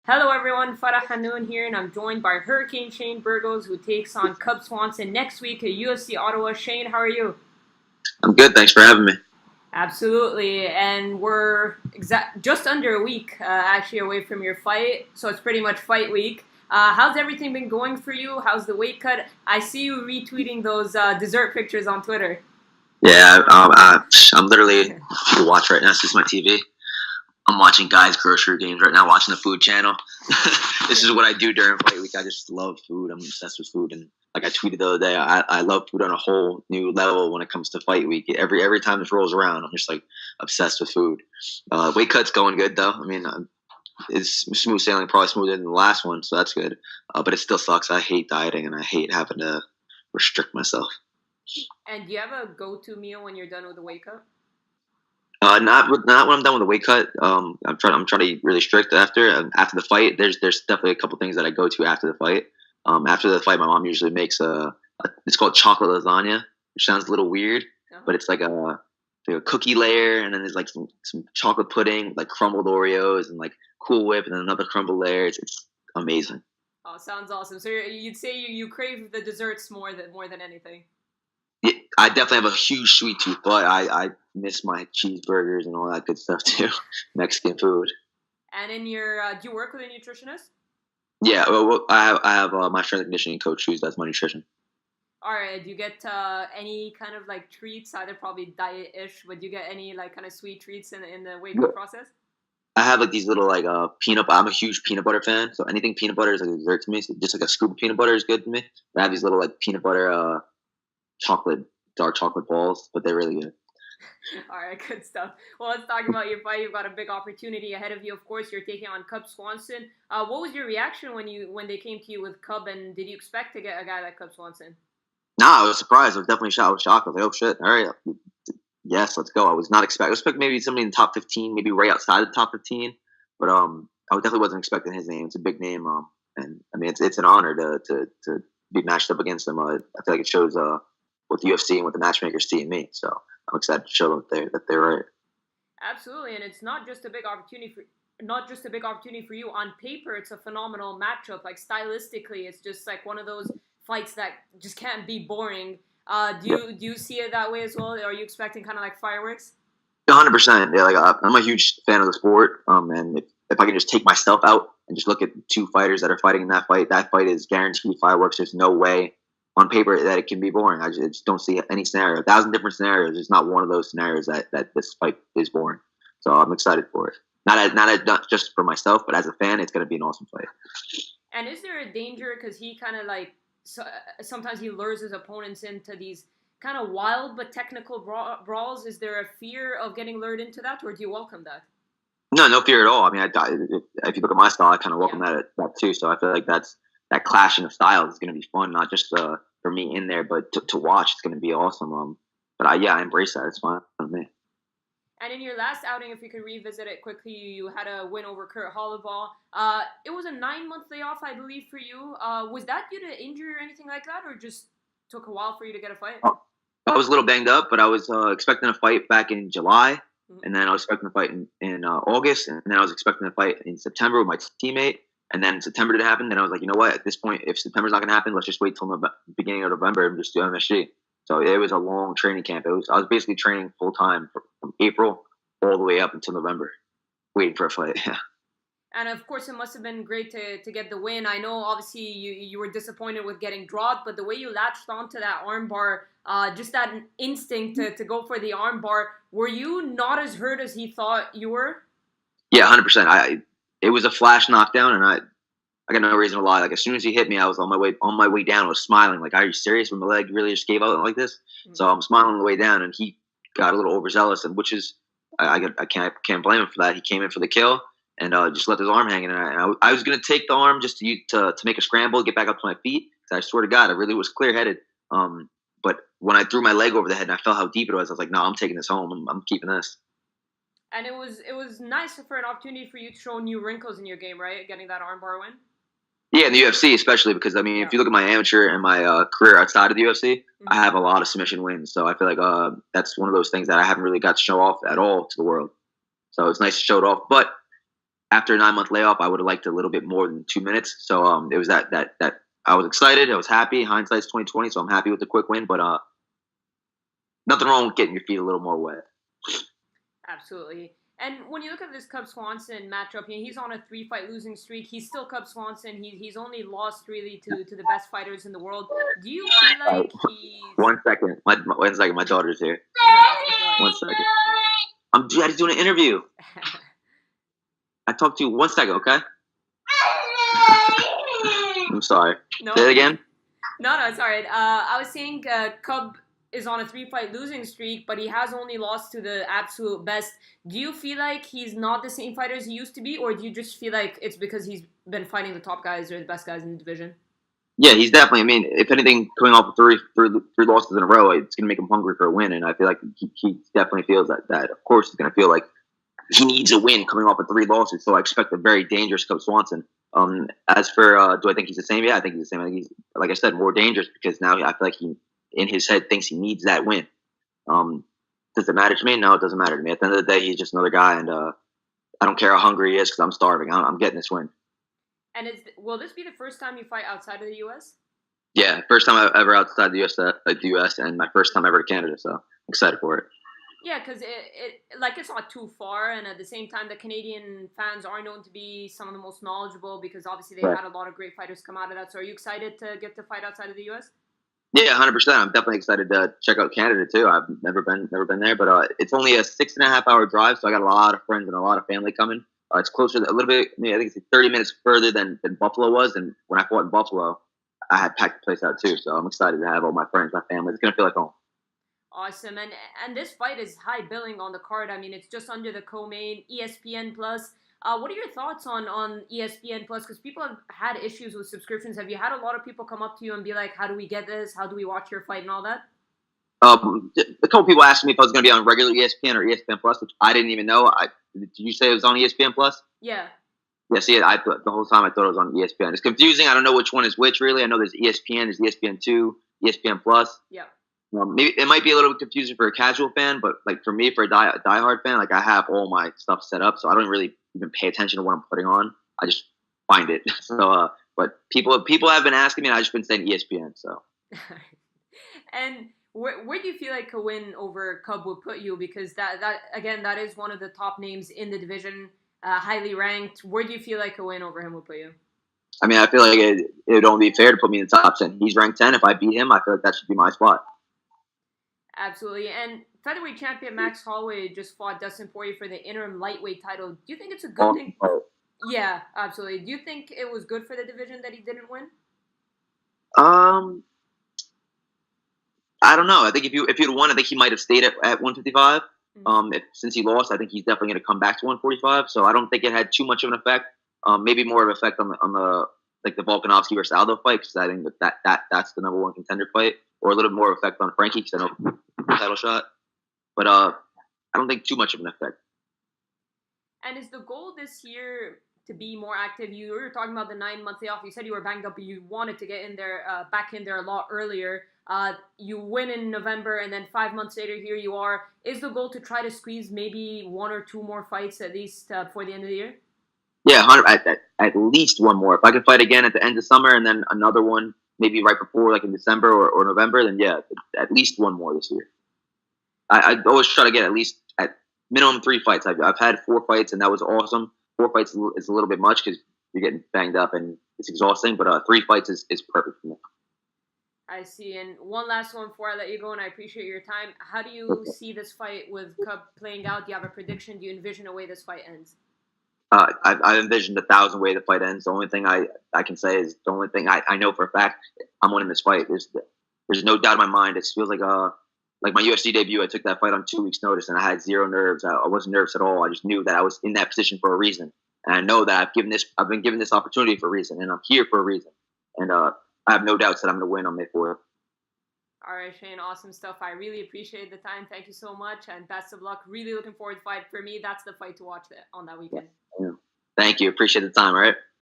Hello everyone, Farah Hanoun here, and I'm joined by Hurricane Shane Burgos, who takes on Cub Swanson next week at UFC Ottawa. Shane, how are you? I'm good. Thanks for having me. Absolutely, and we're just under a week actually away from your fight, so it's pretty much fight week. How's everything been going for you? How's the weight cut? I see you retweeting those dessert pictures on Twitter. Yeah, I'm literally to watch right now. This is my TV. I'm watching guys' grocery games right now. Watching the Food Channel. This is what I do during fight week. I just love food. I'm obsessed with food, and like I tweeted the other day, I love food on a whole new level when it comes to fight week. Every time this rolls around, I'm just like obsessed with food. Weight cut's going good though. I mean, it's smooth sailing, probably smoother than the last one, so that's good. But it still sucks. I hate dieting, and I hate having to restrict myself. And do you have a go-to meal when you're done with the weight cut? Not when I'm done with the weight cut. I'm trying to eat really strict after the fight. There's definitely a couple things that I go to after the fight. After the fight, my mom usually makes it's called chocolate lasagna, which sounds a little weird, but Uh-huh. it's like a cookie layer, and then there's like some chocolate pudding, like crumbled Oreos, and like Cool Whip, and then another crumbled layer. It's amazing. Oh, sounds awesome. So you'd say you crave the desserts more than anything. Yeah, I definitely have a huge sweet tooth, but I miss my cheeseburgers and all that good stuff too. Mexican food. And in do you work with a nutritionist? Yeah, well, I have my strength and conditioning coach who does my nutrition. All right. Do you get any kind of like treats, either probably diet-ish, but do you get any like kind of sweet treats in the wake up process? I have like these little like peanut. I'm a huge peanut butter fan, so anything peanut butter is like a dessert to me. So just like a scoop of peanut butter is good to me. But I have these little like peanut butter chocolate dark chocolate balls, but they're really good. All right, good stuff. Well, let's talk about your fight. You've got a big opportunity ahead of you. Of course, you're taking on Cub Swanson. What was your reaction when they came to you with Cub, and did you expect to get a guy like Cub Swanson? Nah, I was surprised. I was definitely shocked. I was shocked. I was like, oh shit! All right, yes, let's go. I was not expect. I was expecting maybe somebody in the top 15, maybe right outside the top 15, but I definitely wasn't expecting his name. It's a big name, and I mean it's an honor to be matched up against him. I feel like it shows what the UFC and what the matchmakers see in me. So I'm excited to show them that they're right. Absolutely, and it's not just a big opportunity for you on paper. It's a phenomenal matchup. Like stylistically, it's just like one of those fights that just can't be boring. Do you see it that way as well? Are you expecting kind of like fireworks? 100%. Yeah, like I'm a huge fan of the sport. And if I can just take myself out and just look at two fighters that are fighting in that fight is guaranteed fireworks. There's no way on paper that it can be boring. I just don't see any scenario. 1,000 different scenarios. There's not one of those scenarios that this fight is boring. So I'm excited for it. Not just for myself, but as a fan, it's going to be an awesome fight. And is there a danger because he kind of like so, sometimes he lures his opponents into these kind of wild but technical brawls? Is there a fear of getting lured into that, or do you welcome that? No, no fear at all. I mean, if you look at my style, I kind of welcome Yeah. that too. So I feel like that clashing of styles is going to be fun, not just for me in there, but to watch. It's going to be awesome. But I embrace that. It's fine with me. And in your last outing, if you could revisit it quickly, you had a win over Kurt Holloway. It was a 9 month layoff, I believe, for you. Was that due to injury or anything like that, or just took a while for you to get a fight? I was a little banged up, but I was expecting a fight back in July, Mhm. and then I was expecting a fight in August, and then I was expecting a fight in September with my teammate. And then September didn't happen. Then I was like, you know what? At this point, if September's not going to happen, let's just wait till the beginning of November and just do MSG. So it was a long training camp. I was basically training full time from April all the way up until November, waiting for a fight. Yeah. And of course, it must have been great to get the win. I know, obviously, you were disappointed with getting dropped, but the way you latched onto that armbar, just that instinct to go for the armbar, were you not as hurt as he thought you were? Yeah, 100%. It was a flash knockdown, and I got no reason to lie. Like as soon as he hit me, I was on my way down. I was smiling. Like, are you serious? When my leg really just gave out like this, so I'm smiling on the way down, and he got a little overzealous, and which is I can't blame him for that. He came in for the kill and just left his arm hanging. I was gonna take the arm just to make a scramble, get back up to my feet. I swear to God, I really was clear headed. But when I threw my leg over the head and I felt how deep it was, I was like, no, I'm taking this home. I'm keeping this. And it was nice for an opportunity for you to show new wrinkles in your game, right? Getting that armbar win. Yeah, in the UFC especially because I mean, Yeah. if you look at my amateur and my career outside of the UFC, I Mhm. have a lot of submission wins. So I feel like that's one of those things that I haven't really got to show off at all to the world. So it's nice to show it off. But after a 9-month layoff, I would have liked a little bit more than 2 minutes. So it was that I was excited. I was happy. Hindsight's 2020, so I'm happy with the quick win. But nothing wrong with getting your feet a little more wet. Absolutely. And when you look at this Cub Swanson matchup, he's on a 3-fight losing streak. He's still Cub Swanson. He's only lost really to the best fighters in the world. Do you feel like he's... One second. One second. My daughter's here. One second. I'm just doing an interview. I talked to you 1 second, okay? I'm sorry. No. Say it again? No, it's all right. I was saying Cub is on a 3-fight losing streak, but he has only lost to the absolute best. Do you feel like he's not the same fighter as he used to be, or do you just feel like it's because he's been fighting the top guys or the best guys in the division? Yeah, he's definitely. I mean, if anything, coming off of three losses in a row, it's going to make him hungry for a win, and I feel like he definitely feels that. Of course, he's going to feel like he needs a win coming off of 3 losses. So I expect a very dangerous Cub Swanson. As for do I think he's the same? Yeah, I think he's the same. I think he's, like I said, more dangerous because now I feel like he, in his head, thinks he needs that win. Does it matter to me? No, it doesn't matter to me. At the end of the day, he's just another guy, and I don't care how hungry he is because I'm starving. I'm getting this win. And will this be the first time you fight outside of the U.S.? Yeah, first time I've ever outside the U.S. And my first time ever to Canada. So I'm excited for it. Yeah, because it's not too far, and at the same time, the Canadian fans are known to be some of the most knowledgeable because obviously they've had a lot of great fighters come out of that. So are you excited to get to fight outside of the U.S.? Yeah, 100%. I'm definitely excited to check out Canada too. I've never been there, but it's only a 6.5-hour drive, so I got a lot of friends and a lot of family coming. It's closer, a little bit. I mean, I think it's 30 minutes further than Buffalo was, and when I fought in Buffalo, I had packed the place out too. So I'm excited to have all my friends, my family. It's gonna feel like home. Awesome, and this fight is high billing on the card. I mean, it's just under the co-main, ESPN Plus. What are your thoughts on ESPN Plus? Because people have had issues with subscriptions. Have you had a lot of people come up to you and be like, "How do we get this? How do we watch your fight and all that?" A couple people asked me if I was going to be on regular ESPN or ESPN Plus, which I didn't even know. Did you say it was on ESPN Plus? Yeah. Yeah, see, the whole time I thought it was on ESPN. It's confusing. I don't know which one is which, really. I know there's ESPN, there's ESPN2, ESPN Plus. Yeah. Maybe it might be a little bit confusing for a casual fan, but like for me, for a diehard fan, like I have all my stuff set up, so I don't really even pay attention to what I'm putting on. I just find it. So, but people have been asking me, and I've just been saying ESPN. So. And where do you feel like a win over Cub would put you? Because that is one of the top names in the division, highly ranked. Where do you feel like a win over him would put you? I mean, I feel like it would only be fair to put me in the top 10. He's ranked 10. If I beat him, I feel like that should be my spot. Absolutely. And featherweight champion Max Holloway just fought Dustin Poirier for the interim lightweight title. Do you think it's a good thing? Yeah, absolutely. Do you think it was good for the division that he didn't win? I don't know. I think if he'd won, I think he might have stayed at 155. Mm-hmm. Since he lost, I think he's definitely going to come back to 145. So I don't think it had too much of an effect. Maybe more of an effect on the Volkanovski versus Aldo fight, because I think that's the number one contender fight, or a little bit more effect on Frankie, because I know title shot. But I don't think too much of an effect. And is the goal this year to be more active? You were talking about the 9-month layoff. You said you were banged up, but you wanted to get in there, back in there a lot earlier. You win in November, and then 5 months later, here you are. Is the goal to try to squeeze maybe 1 or 2 more fights at least before the end of the year? Yeah, at least 1 more. If I can fight again at the end of summer, and then another one maybe right before, like in December or November, then yeah, at least 1 more this year. I always try to get at least at minimum 3 fights. I've had 4 fights, and that was awesome. 4 fights is a little bit much because you're getting banged up and it's exhausting, but 3 fights is perfect for me. I see. And one last one before I let you go, and I appreciate your time. How do you see this fight with Cub playing out? Do you have a prediction? Do you envision a way this fight ends? I envisioned 1,000 way the fight ends. The only thing I can say is the only thing I know for a fact I'm winning this fight. There's no doubt in my mind. It feels like my UFC debut. I took that fight on 2 weeks' notice, and I had 0 nerves. I wasn't nervous at all. I just knew that I was in that position for a reason, and I know that I've been given this opportunity for a reason, and I'm here for a reason. And I have no doubts that I'm going to win on May 4th. All right, Shane, awesome stuff. I really appreciate the time. Thank you so much, and best of luck. Really looking forward to the fight. For me, that's the fight to watch on that weekend. Yeah. Thank you. Appreciate the time, all right?